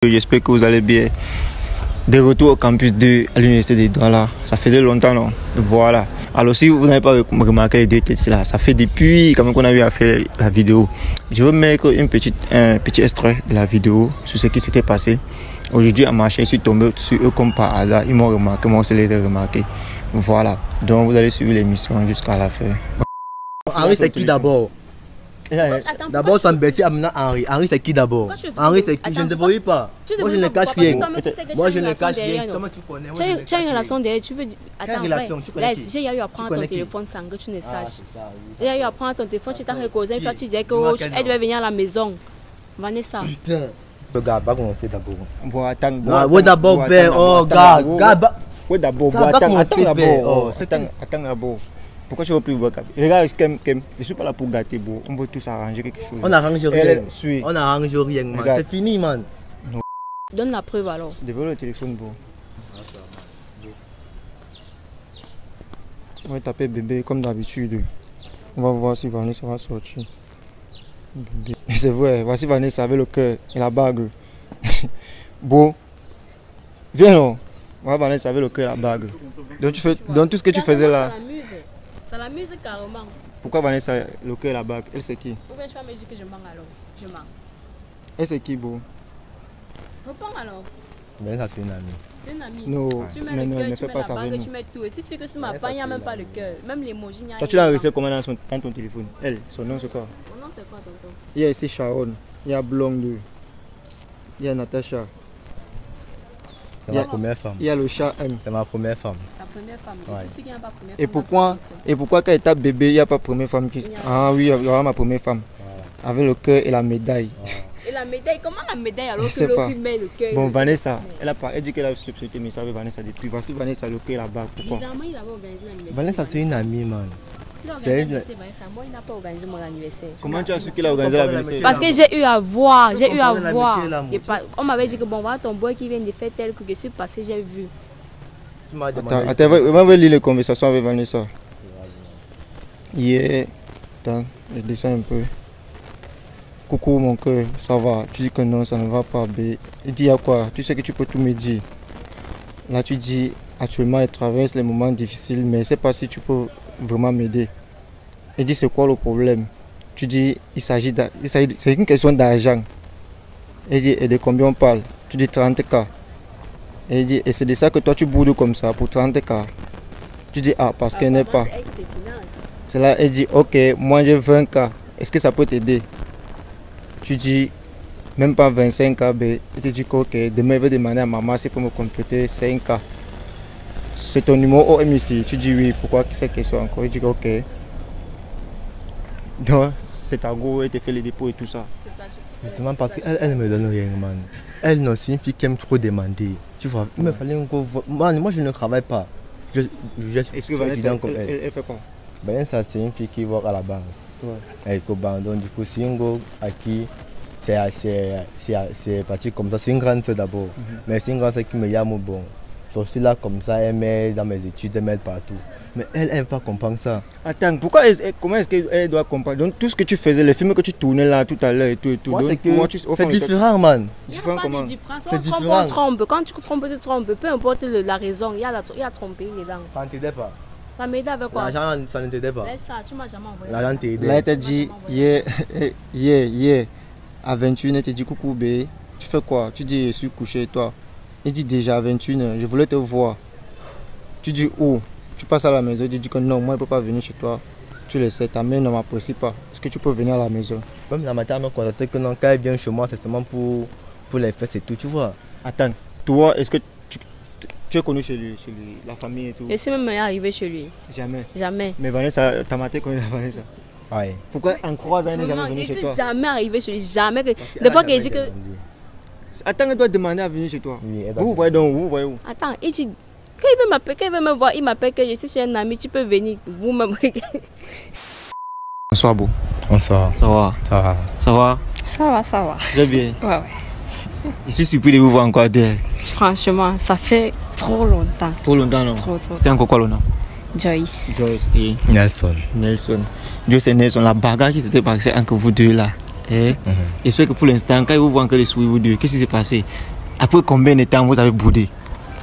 J'espère que vous allez bien. De retour au campus 2 à l'université des Douala. Ça faisait longtemps, non? Voilà. Alors si vous n'avez pas remarqué les deux têtes là, ça fait depuis quand même qu'on a eu à faire la vidéo. Je veux mettre un petit extrait de la vidéo sur ce qui s'était passé. Aujourd'hui à marché, je suis tombé sur eux comme par hasard. Ils m'ont remarqué, moi aussi les ai remarqué. Voilà. Donc vous allez suivre l'émission jusqu'à la fin. Henri c'est qui d'abord? D'abord, c'est Betty Amina Henri. Henri, c'est qui d'abord? Henri, c'est qui? Je ne te vois pas. Moi, je ne cache rien. Moi, je ne cache rien. Comment tu connais? Tu as une relation derrière. Tu veux dire. Attends, là, j'ai eu à prendre ton téléphone sans que tu ne saches. J'ai eu à prendre ton téléphone, tu t'as recausé. Une fois, tu disais qu'elle devait venir à la maison. Vanessa. Putain. Regarde, va commencer d'abord. Bon, attends. Oui, d'abord, père. Oh, gars. Oui, d'abord. Attends d'abord. Pourquoi je ne veux plus voir? Regarde, je ne suis pas là pour gâter, bro. On veut tous arranger quelque chose. On n'arrange rien. On n'arrange rien, man. C'est fini, man. Non. Donne la preuve alors. Dévoile le téléphone, bro. On va taper bébé comme d'habitude. On va voir si Vanessa va sortir. C'est vrai, voici Vanessa avec le cœur et la bague. Bon. Viens non. On va Vanessa avec le cœur et la bague. Donc tout ce que tu faisais là. Ça l'amuse carrément. Pourquoi Vanessa, le cœur et la bague? Elle c'est qui? Pourquoi tu vas me dire que je mens alors? Je mens. Elle c'est qui, beau? Réponds alors. Vanessa c'est une amie. C'est une amie. Non, tu mets le cœur, tu mets la bague, tu mets tout. Et c'est sûr que ce ma pas, il n'y a même pas le cœur. Même l'emoji, il n'y a pas. Toi tu l'as reçu comment dans ton téléphone? Elle, son nom c'est quoi? Mon nom c'est quoi, tonton? Il y a ici Sharon, il y a Blonde, il y a Natacha. C'est ma première femme. Il y a le chat M. C'est ma première femme. Ta première femme. Ouais. Je suis sûr qu'il n'y a pas première femme. Et pourquoi quand elle tape bébé, il n'y a pas première femme qui... Ah oui, il y aura ma première femme. Ouais. Avec le cœur et la médaille. Ouais. Et la médaille, comment la médaille alors que l'autre met le cœur? Bon, Vanessa, elle dit qu'elle a substitué mes avec Vanessa depuis. Voici Vanessa, le cœur et la bague. Pourquoi? Bizarrement, il avait organisé l'anniversaire. Vanessa, c'est une amie, man. C'est une... Moi, il n'a pas organisé mon anniversaire. Comment tu as su qu'il a organisé l'anniversaire? Parce que j'ai eu à voir, On m'avait dit que bon, voilà ton boy qui vient de faire tel que je suis passé, j'ai vu. Attends, on va lire les conversations avec Vanessa. Hier, attends, je descends un peu. Coucou mon cœur, ça va? Tu dis que non, ça ne va pas, B. Il dit à quoi? Tu sais que tu peux tout me dire. Là, tu dis actuellement, elle traverse les moments difficiles, mais je ne sais pas si tu peux vraiment m'aider. Il dit c'est quoi le problème? Tu dis c'est une question d'argent. Il dit et de combien on parle? Tu dis 30K. Et il dit et c'est de ça que toi tu boudes comme ça pour 30K. Tu dis ah parce qu'elle n'est pas. C'est là elle dit ok moi j'ai 20K. Est-ce que ça peut t'aider? Tu dis même pas 25K. Il te dit que ok demain il veut demander à maman si pour me compléter 5K. C'est ton numéro OM ici. Tu dis oui, pourquoi cette question encore? Il dit ok. Donc, c'est ta go, elle te fait les dépôts et tout ça. Justement parce qu'elle ne me donne rien, man. Elle, non, c'est une fille qui aime trop demander. Tu vois, il me fallait encore voir. Man, moi je ne travaille pas. Est-ce que Vanessa, elle fait quoi? Vanessa, c'est une fille qui va à la banque. Ouais. Elle est donc du coup, c'est une go à qui c'est parti comme ça. C'est une grande soeur d'abord. Mais c'est une grande soeur qui me aime bon. Sortir là comme ça, elle m'aide dans mes études, elle m'aide partout. Mais elle ne veut pas comprendre ça. Attends, comment est-ce qu'elle doit comprendre? Donc tout ce que tu faisais, les films que tu tournais là tout à l'heure et tout. C'est différent, man. Différent comment? C'est différent. Quand tu trompes, tu trompes. Peu importe la raison, il y a trompé dedans. Ça ne t'aidait pas. Ça m'aidait avec quoi? L'argent, ça ne t'aidait pas. Laisse ça, tu m'as jamais envoyé. L'argent t'aidait. Là, elle t'a dit, hier, à 21h, elle t'a dit coucou, bé. Tu fais quoi? Tu dis, je suis couché, toi. Il dit déjà à 21h, je voulais te voir. Tu dis où? Tu passes à la maison. Il dit que non, moi je ne peux pas venir chez toi. Tu le sais, ta mère ne m'apprécie pas. Est-ce que tu peux venir à la maison? Même la matin, elle m'a contacté que non, quand elle vient chez moi, c'est seulement pour les fesses et tout, tu vois. Attends, toi, est-ce que tu es connu chez lui, la famille et tout? Je suis même arrivé chez lui. Jamais? Jamais. Mais Vanessa, t'as maté quand il a Vanessa? Oui. Pourquoi en croisant, elle n'est jamais venue chez toi? Jamais arrivé chez lui, jamais. Des fois qu'il dit que... Attends, elle doit demander à venir chez toi. Oui, vous voyez donc, vous voyez où? Attends, il dit, quand il veut m'appeler, quand il veut me voir, il m'appelle que je suis chez un ami, tu peux venir, vous me regardez. Bonsoir, Beau. Bonsoir. Ça va? Ça va. Ça va? Ça va, ça va. Très bien. Ouais. Je suis surpris de vous voir encore derrière. Franchement, ça fait trop longtemps. Trop longtemps, non? Trop. C'était encore quoi le nom? Joyce. Joyce et Nelson. Joyce et Nelson. La bagarre qui s'était passée entre vous deux là. J'espère que pour l'instant, quand ils vous voient encore les sourires, vous deux, qu'est-ce qui s'est passé? Après combien de temps vous avez boudé?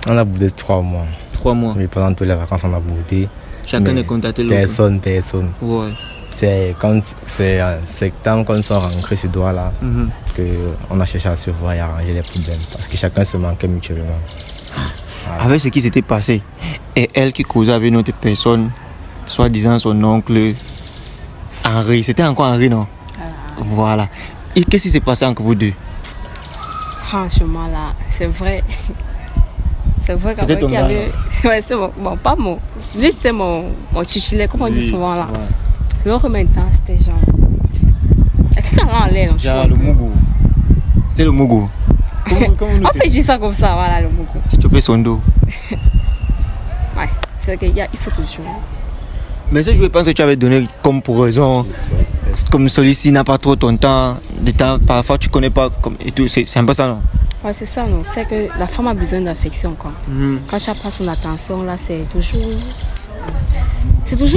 On a boudé 3 mois. 3 mois. Mais pendant toutes les vacances, on a boudé. Chacun est contacté l'autre. Personne. Ouais. C'est quand c'est en septembre quand ils sont rentrés ce doigt-là qu'on a cherché à se voir et à arranger les problèmes. Parce que chacun se manquait mutuellement. Voilà. Avec ce qui s'était passé, et elle qui causait avec une autre personne, soi-disant son oncle Henri. C'était encore Henri, non? Voilà. Et qu'est-ce qui s'est passé entre vous deux? Franchement, là, c'est vrai. C'est vrai qu'avec qu'il y avait... Ouais, c'est bon, pas mon... Lui, c'était mon titulaire, comme on dit souvent, là. Ouais. L'autre, maintenant, c'était genre... Quelqu'un là en l'air, genre le Mougou. C'était le Mougou. En fait, je dis ça comme ça, voilà, le Mougou. Tu chopais son dos. Ouais, c'est qu'il faut toujours... Mais ce que je pense que tu avais donné comme pour raison, comme celui-ci n'a pas trop ton temps, parfois tu connais pas, comme, et tout, c'est un peu ça, non? Ouais, c'est ça, non? C'est que la femme a besoin d'affection, quoi. Quand tu n'as pas son attention, là, c'est toujours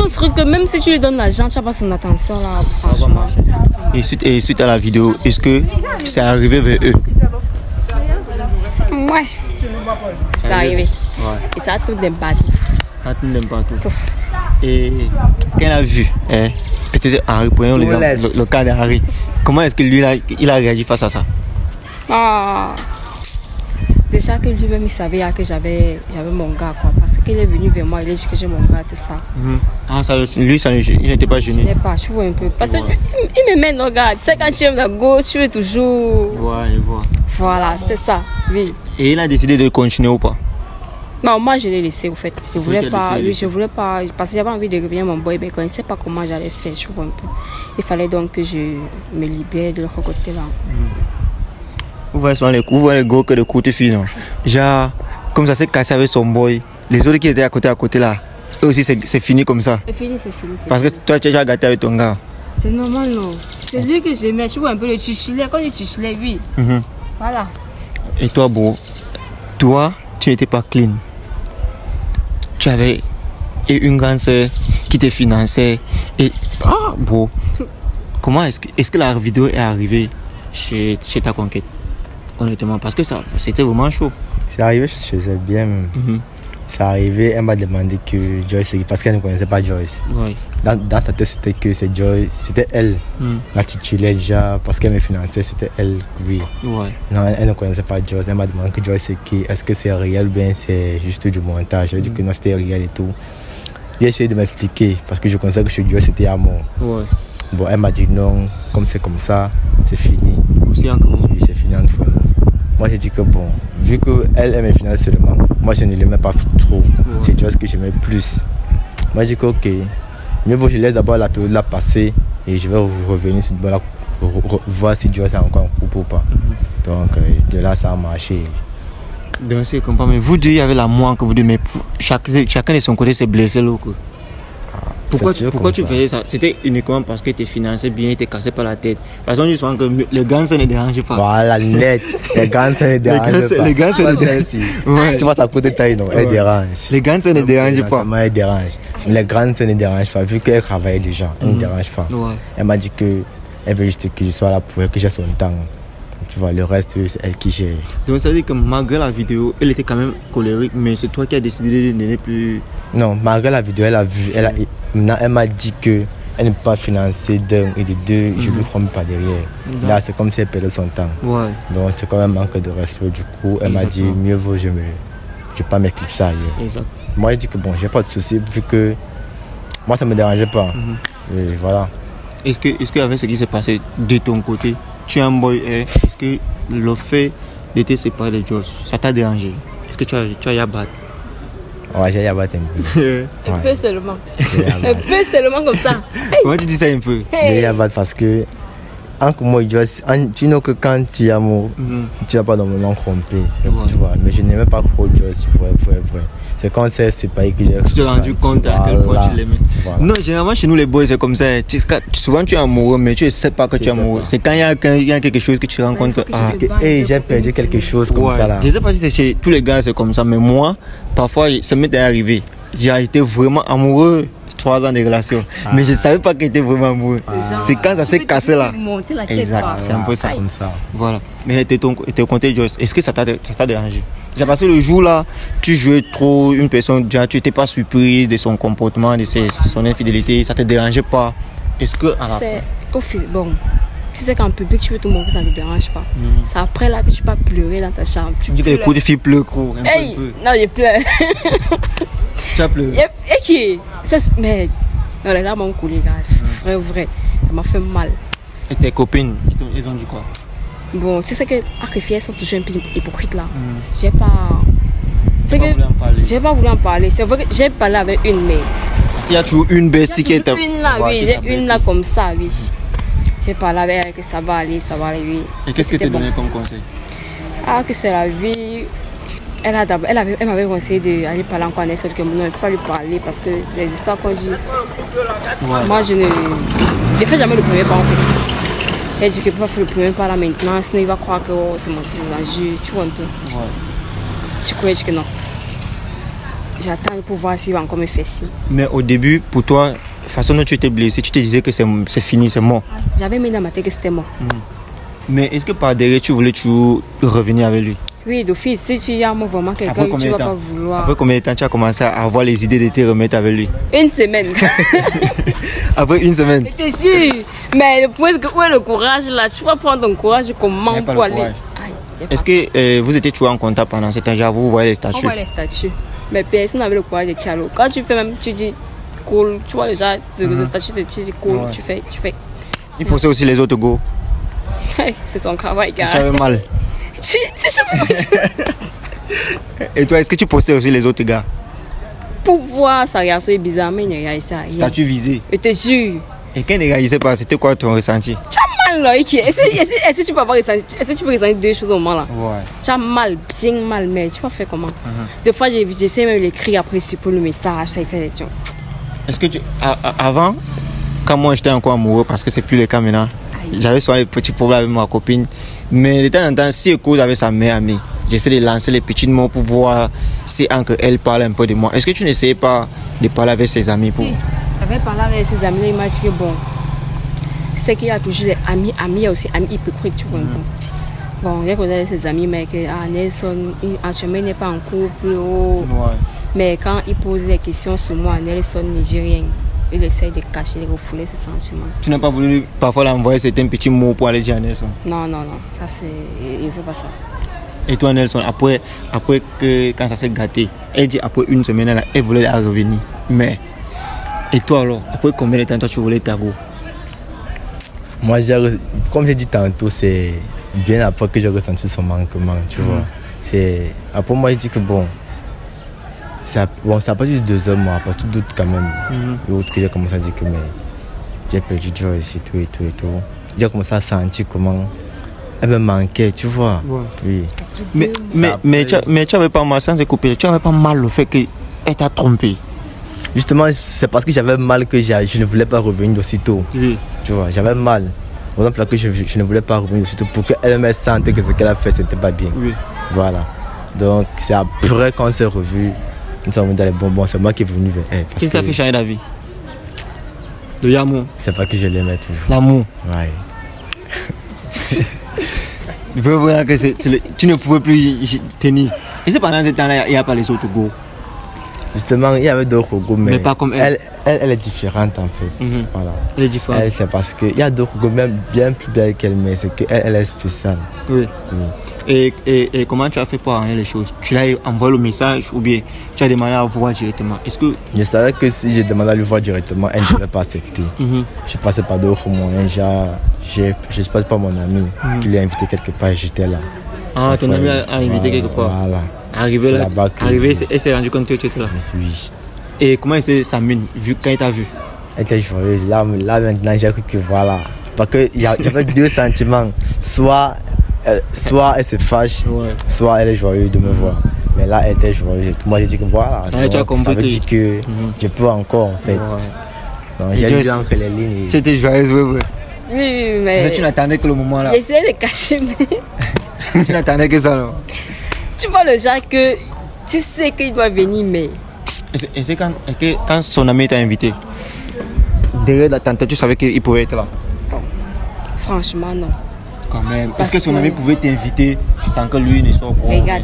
un truc que même si tu lui donnes l'argent, tu n'as pas son attention, là, franchement. Et suite à la vidéo, est-ce que c'est arrivé vers eux? Ouais. C'est arrivé. Ouais. Et ça a tout d'impact. Ça a tout d'impact. Et quand elle a vu, peut-être Henri, prenons le cas de Henri, comment est-ce que lui il a réagi face à ça? Déjà que lui-même il savait que j'avais mon gars, quoi, parce qu'il est venu vers moi, il a dit que j'ai mon gars, tout ça. Lui, il n'était pas gêné. Il n'est pas, tu vois un peu. Parce qu'il me met, regarde, tu sais, quand tu aimes la gauche, tu veux toujours. Ouais, je vois. Voilà, c'était ça, oui. Et il a décidé de continuer ou pas? Non, moi je l'ai laissé au fait. Je voulais pas, parce que j'avais envie de revenir mon boy, mais je ne connaissais pas comment j'allais faire, tu vois un peu. Il fallait donc que je me libère de l'autre côté là. Vous voyez les gros que de côté filles, non? Genre, comme ça s'est cassé avec son boy, les autres qui étaient à côté là, eux aussi c'est fini comme ça. C'est fini. Parce que toi tu as déjà gâté avec ton gars. C'est normal, non? C'est lui que j'aimais, tu vois un peu le titulaire, quand il titulaire, oui. Voilà. Et toi, bro, toi, tu n'étais pas clean. Tu avais une grande soeur qui te finançait. Et bro, comment est-ce que la vidéo est arrivée chez ta conquête? Honnêtement, parce que ça, c'était vraiment chaud. C'est arrivé chez elle bien. C'est arrivé, elle m'a demandé que Joyce, parce qu'elle ne connaissait pas Joyce. Ouais. Dans sa tête, c'était que c'est Joyce, c'était elle, la titulaire déjà, parce qu'elle me finançait, c'était elle, oui. Ouais. Non, elle ne connaissait pas Joyce. Elle m'a demandé que Joyce, c'est qui? Est-ce que c'est réel ou bien c'est juste du montage? Elle a dit que non, c'était réel et tout. J'ai essayé de m'expliquer, parce que je connaissais que chez Joyce, c'était amour. Ouais. Bon, elle m'a dit non, comme c'est comme ça, c'est fini. Aussi encore? Oui, c'est fini entre nous. Moi, j'ai dit que bon, vu qu'elle me finance seulement, moi je ne l'aimais pas trop. Ouais. C'est Joyce que j'aimais plus. Moi, j'ai dit que ok, mieux vaut que je laisse d'abord la période là passer et je vais revenir sur là, voir si Joyce est encore en couple ou pas. Donc, de là, ça a marché. Donc, c'est comme mais vous deux, il y avait l'amour que vous deux, mais chacun de son côté s'est blessé là. Pourquoi tu faisais ça? C'était uniquement parce que tu financé bien et tu cassé par la tête. Parce qu'on dit souvent que les gants, ça ne dérange pas. Voilà, net. Les gants, ça ne dérange pas. Les gants, ça ne dérange pas. Tu vois, ta côté taille, non? Elle dérange. Les gants, ça ne dérange pas. Elle dérange. Mais les gants, ça ne dérange pas. Vu qu'elle travaille déjà, elle ne dérange pas. Elle m'a dit qu'elle veut juste que je sois là pour elle, que j'ai son temps. Tu vois, le reste, c'est elle qui gère. Donc, ça veut dire que malgré la vidéo, elle était quand même colérique, mais c'est toi qui as décidé de donner plus. Non, malgré la vidéo, elle a vu. Maintenant, elle m'a dit qu'elle ne peut pas financer d'un et de deux, je ne lui crois pas derrière. Là, c'est comme si elle perdait son temps. Ouais. Donc, c'est quand même un manque de respect. Du coup, elle m'a dit mieux vaut je ne vais pas m'éclipser ailleurs. Exact. Moi, j'ai dit que bon, j'ai pas de souci, vu que moi, ça ne me dérangeait pas. Et voilà. Est-ce qu'il y avait ce qui s'est passé de ton côté? Tu es un boy, est-ce que le fait de te séparer de Joyce, ça t'a dérangé? Est-ce que tu as yabat? Ouais, j'ai yabat un peu. Un peu seulement. Un peu seulement comme ça. Comment tu dis ça un peu? J'ai yabat parce que, entre moi et Joyce, tu sais que quand tu es amoureux, tu n'as pas dans mon nom trompé. Tu vois, mais je n'aimais pas trop Joyce, vrai. C'est quand c'est séparé que j'ai. Tu t'es rendu compte à quel point tu l'aimais. Non, généralement chez nous les boys c'est comme ça. Souvent tu es amoureux mais tu ne sais pas que tu es amoureux. C'est quand il y a quelque chose que tu rencontres. J'ai perdu quelque chose comme ça là. Je ne sais pas si c'est chez tous les gars c'est comme ça, mais moi, parfois ça m'est arrivé. j'ai été vraiment amoureux. 3 ans de relation. Mais je ne savais pas qu'elle était vraiment amoureux. C'est quand ça s'est cassé là. Exact, c'est un peu ça. Comme ça. Voilà. Mais elle était compté, est-ce que ça t'a dérangé? J'ai passé le jour là, tu jouais trop une personne, tu n'étais pas surprise de son comportement, de son infidélité, ça ne te dérangeait pas. Est-ce que à la fin... Bon, tu sais qu'en public, tu peux te montrer, ça ne te dérange pas. C'est après là que tu peux pleurer dans ta chambre. Tu dis que les coups de fille pleurent, un peu. Non, je pleure. Tu as pleuré? Mais non, les larmes ont coulé, gars. Vrai. Ça m'a fait mal. Et tes copines, ils ont dit quoi? Bon, tu sais que les filles sont toujours un peu hypocrites là. J'ai pas voulu en parler. C'est vrai que j'ai parlé avec une, mais. Parce qu'il y a toujours une bestie qui est. Une là, oui, j'ai une là comme ça, oui. J'ai parlé avec elle que ça va aller, oui. Et qu'est-ce que tu as donné comme conseil? Que c'est la vie. Elle m'avait conseillé d'aller parler encore à Nelson, que non, je ne peux pas lui parler parce que les histoires qu'on dit. Moi, je ne fais jamais le premier pas en fait. Elle dit que je ne peux pas faire le premier pas là maintenant, sinon il va croire que c'est mon jus, tu vois un peu. Je croyais que non. J'attends pour voir s'il va encore me faire ci. Mais au début, pour toi, la façon dont tu étais blessé, tu te disais que c'est fini, c'est mort. J'avais mis dans ma tête que c'était mort. Mais est-ce que par derrière, tu voulais toujours revenir avec lui? Oui, d'office, si tu as vraiment quelqu'un que tu ne vas pas vouloir. Après combien de temps tu as commencé à avoir les idées de te remettre avec lui? Une semaine. Après une semaine? Je te jure. Mais où est le courage là? Tu vas prendre ton courage comment pour aller? Est-ce que vous étiez toujours en contact pendant ce temps? Vous voyez les statuts? On voit les statuts. Mais personne n'avait le courage de Kialo. Quand tu fais même, tu dis cool. Tu vois déjà le statut de tu dis cool. Tu fais. Il poussait aussi les autres go. C'est son travail, gars. Tu avais mal. Et toi, est-ce que tu postais aussi les autres gars? Pour voir sa réaction est bizarre, mais il réagissait à rien. Statut visé? Je te jure. Et quand il ne réagissait pas, c'était quoi ton ressenti? Tu as mal là, est-ce que tu peux avoir ressenti? Est-ce que tu peux ressentir deux choses au moment là? Ouais. Tu as mal, bien mal, mais tu vas faire comment? Des fois, j'essaie même d'écrire après pour le message, ça fait des choses. Est-ce que avant, quand moi j'étais encore amoureux, parce que c'est plus le cas maintenant, j'avais souvent des petits problèmes avec ma copine. Mais de temps en temps, si Eko avait sa meilleure amie, j'essaie de lancer les petits mots pour voir si elle parle un peu de moi. Est-ce que tu n'essayais pas de parler avec ses amis pour... Si, j'avais parlé avec ses amis, il m'a dit que bon, c'est qu'il y a toujours des amis, il y a aussi amis hypocrites, tu vois. Bon, j'ai causé avec ses amis, mais que Nelson, actuellement, il n'est pas en couple. Mais quand il pose des questions sur moi, Nelson ne dit rien. Il essaye de cacher, de refouler ses sentiments. Tu n'as pas voulu parfois l'envoyer certains petits mots pour aller dire à Nelson? Non. Ça, c'est... Il ne veut pas ça. Et toi, Nelson, après que quand ça s'est gâté, elle dit après une semaine, elle voulait la revenir. Mais, et toi alors, après combien de temps toi tu voulais ta go? Moi, comme j'ai dit tantôt, c'est bien après que j'ai ressenti son manquement, tu vois. Après moi, je dis que bon, ça n'a pas juste 2 heures, moi, après tout d'autres quand même. Et autre que j'ai commencé à dire que j'ai perdu Joyce et tout. J'ai commencé à sentir comment elle me manquait, tu vois. Oui. Mais tu n'avais pas mal, sans te couper, tu n'avais pas mal le fait qu'elle t'a trompé. Justement, c'est parce que j'avais mal que je ne voulais pas revenir aussitôt. Oui. Tu vois, j'avais mal. Par exemple, que je ne voulais pas revenir aussitôt pour qu'elle me sente que ce qu'elle a fait, c'était pas bien. Oui. Voilà. Donc, c'est après qu'on s'est revus. Nous sommes dans les bonbons, c'est moi qui est venu vers elle. Qu'est-ce qui t'a fait changer d'avis? Le l'amour? C'est pas que je l'aimais toujours. L'amour? Ouais. Je veux voir que tu ne pouvais plus tenir. Et c'est pendant ce temps-là, il n'y a pas les autres go. Justement, il y avait d'autres go, mais pas comme elle. Elle est différente en fait. Voilà. Elle est différente. C'est parce qu'il y a d'autres go même bien plus belles qu'elle, mais c'est qu'elle est spéciale. Oui. Et comment tu as fait pour arranger les choses? Tu l'as envoyé le message ou bien tu as demandé à voir directement? Est-ce que... Je savais que si j'ai demandé à lui voir directement, elle ne devait pas accepter. Je passais par d'autres moyens. Je passe par mon ami qui l'a invité quelque part et j'étais là. Ah, ton ami a invité quelque part? Voilà. Arrivé là, elle s'est rendu compte que tu étais là? Oui. Et comment elle s'est mise quand elle t'a vu? Elle était joyeuse. Là maintenant, j'ai cru que voilà. Parce que j'avais 2 sentiments. Soit elle se fâche, soit elle est joyeuse de me voir. Mais là, elle était joyeuse. Moi, j'ai dit que voilà. Ça veut dire que je peux encore, en fait. Donc, j'ai lu entre les lignes. Tu étais joyeuse, oui. Oui, mais... Tu n'attendais que le moment là. J'essayais de cacher, mais... Tu n'attendais que ça, non? Tu vois le genre que... Tu sais qu'il doit venir, mais... Et c'est quand son ami t'a invité, derrière la tente, tu savais qu'il pouvait être là? Franchement, non. Quand même. Est-ce que son ami pouvait t'inviter sans que lui ne soit au courant? Regarde,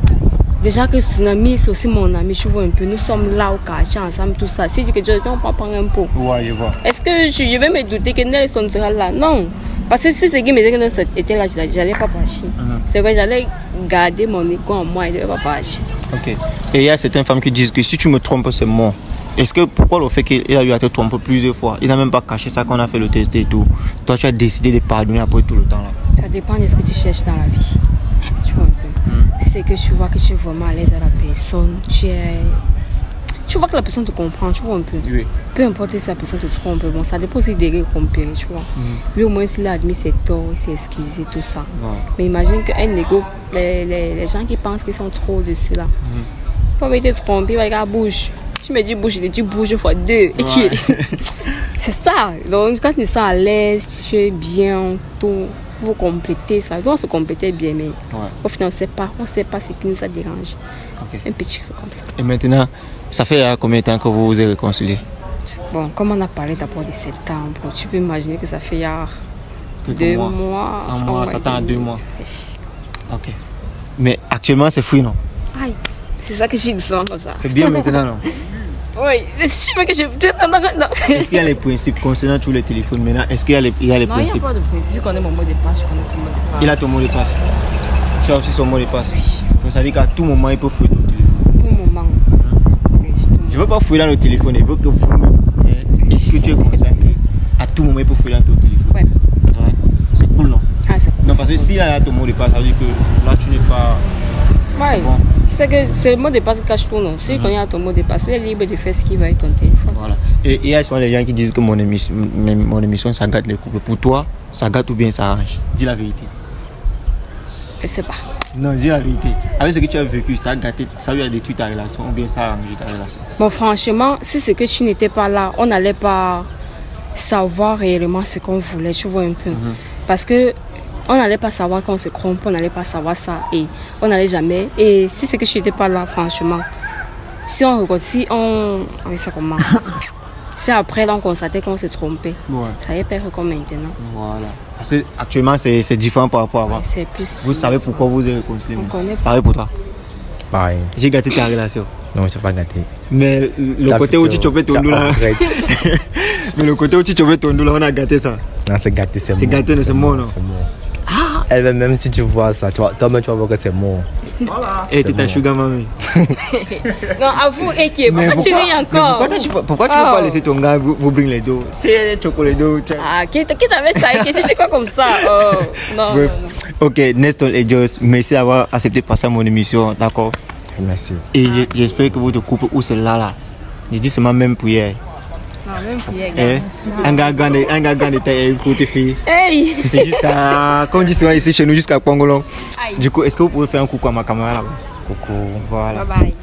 déjà que son ami, c'est aussi mon ami, tu vois un peu. Nous sommes là au quartier ensemble, tout ça. Si je dis que Dieu, on va prendre un pot. Ouais, je vois. Est-ce que je vais me douter que Nelson sera là? Non. Parce que si ce qui me disait que Nelson était là, j'allais pas partir. C'est vrai, j'allais garder mon écho en moi et je ne vais pas partir. Ok. Et il y a certaines femmes qui disent que si tu me trompes, c'est mort. Est-ce que pourquoi le fait qu'il a eu à te tromper plusieurs fois, il n'a même pas caché ça qu'on a fait le test et tout. Toi, tu as décidé de pardonner après tout le temps là. Ça dépend de ce que tu cherches dans la vie. Tu vois un peu. Si c'est que tu vois que tu es vraiment à l'aise à la personne, tu vois que la personne te comprend, tu vois un peu. Oui. Peu importe si la personne te trompe, bon, ça dépend aussi des règles comparer, tu vois. Lui au moins il a admis ses torts, il s'est excusé, tout ça. Mais imagine qu'un négo, les gens qui pensent qu'ils sont trop de cela. Quand il te trompe, il va dire bouge. Tu me dis bouge, je te dis bouge fois 2. Ouais. C'est ça. Donc quand tu te sens à l'aise, tu es bien, tout, vous complétez ça. On se compléter bien, mais au final, on ne sait pas ce qui nous a dérangé. Un petit truc comme ça. Et maintenant, ça fait combien de temps que vous vous êtes réconciliés? Bon, comme on a parlé d'abord de septembre, tu peux imaginer que ça fait 2 mois. Un mois, ça tend à 2 mois. Ok. Mais actuellement, c'est fou, non? Aïe, c'est ça que j'ai dit souvent comme ça. C'est bien maintenant, non? Oui, si je veux que je... Est-ce qu'il y a les principes concernant tous les téléphones maintenant? Est-ce qu'il y a les principes? Non, il n'y a pas de principe. Je connais mon mot de passe, je connais son mot de passe. Il a ton mot de passe? Tu as aussi son mot de passe? Oui. Donc ça veut dire qu'à tout moment, il peut fouiller ton téléphone? Tout moment. Oui, je ne veux pas fouiller dans le téléphone, je veux que vous-même... Est-ce que tu es conscient qu'à tout moment, il peut fouiller dans ton téléphone? Ouais. C'est cool, non? Ah, c'est cool. Non, parce que s'il a ton mot de passe, ça veut dire que là, tu n'es pas... Ouais. Bon. C'est que c'est le mot de passe qui cache tout, non? Si tu connais ton mot de passe, il est libre de faire ce qu'il veut avec ton téléphone. Voilà. Et il y a souvent les gens qui disent que mon émission, ça gâte les couples. Pour toi, ça gâte ou bien ça arrange? Dis la vérité. Je sais pas. Non, dis la vérité. Avec ce que tu as vécu, ça a gâté, ça lui a détruit ta relation ou bien ça a arrangé ta relation? Bon, franchement, si c'est que tu n'étais pas là, on n'allait pas savoir réellement ce qu'on voulait, tu vois un peu. Parce que on n'allait pas savoir qu'on se trompe, on n'allait pas savoir ça et on n'allait jamais. Et si c'est que je n'étais pas là, franchement, si on regarde, oui, ça comment? Si après on constatait qu'on s'est trompé, ça allait perdre comme maintenant. Voilà. Parce que actuellement c'est différent par rapport à avant. C'est plus. Vous savez pourquoi vous êtes réconciliés? On connaît. Pareil pour toi? Pareil. J'ai gâté ta relation? Non, je n'ai pas gâté. Mais le côté où tu chopais ton dos là. Mais le côté où tu chopais ton dos là, on a gâté ça. Non, c'est gâté, c'est mort. C'est gâté, c'est mort, non? C'est mort. Elle, même si tu vois ça, toi-même tu vas voir que c'est mort. Voilà. Et t'es ta sugar mamie. Non, avoue, et pourquoi tu ris encore? Pourquoi tu ne peux pas laisser ton gars vous bring les dos? C'est chocolat dos. Ah, qui t'avait ça? Tu sais quoi comme ça? Oh, non, bref. Non. Ok, Nestor et Joss, merci d'avoir accepté de passer à mon émission, d'accord? Merci. Et j'espère que votre couple ou celle-là, je dis seulement même prière. Un gars de taille pour tes filles. Hey! C'est jusqu'à, comme on dit souvent ici chez nous, jusqu'à Pangolon. Du coup, est-ce que vous pouvez faire un coucou à ma caméra là-bas? Coucou. Voilà. Bye bye.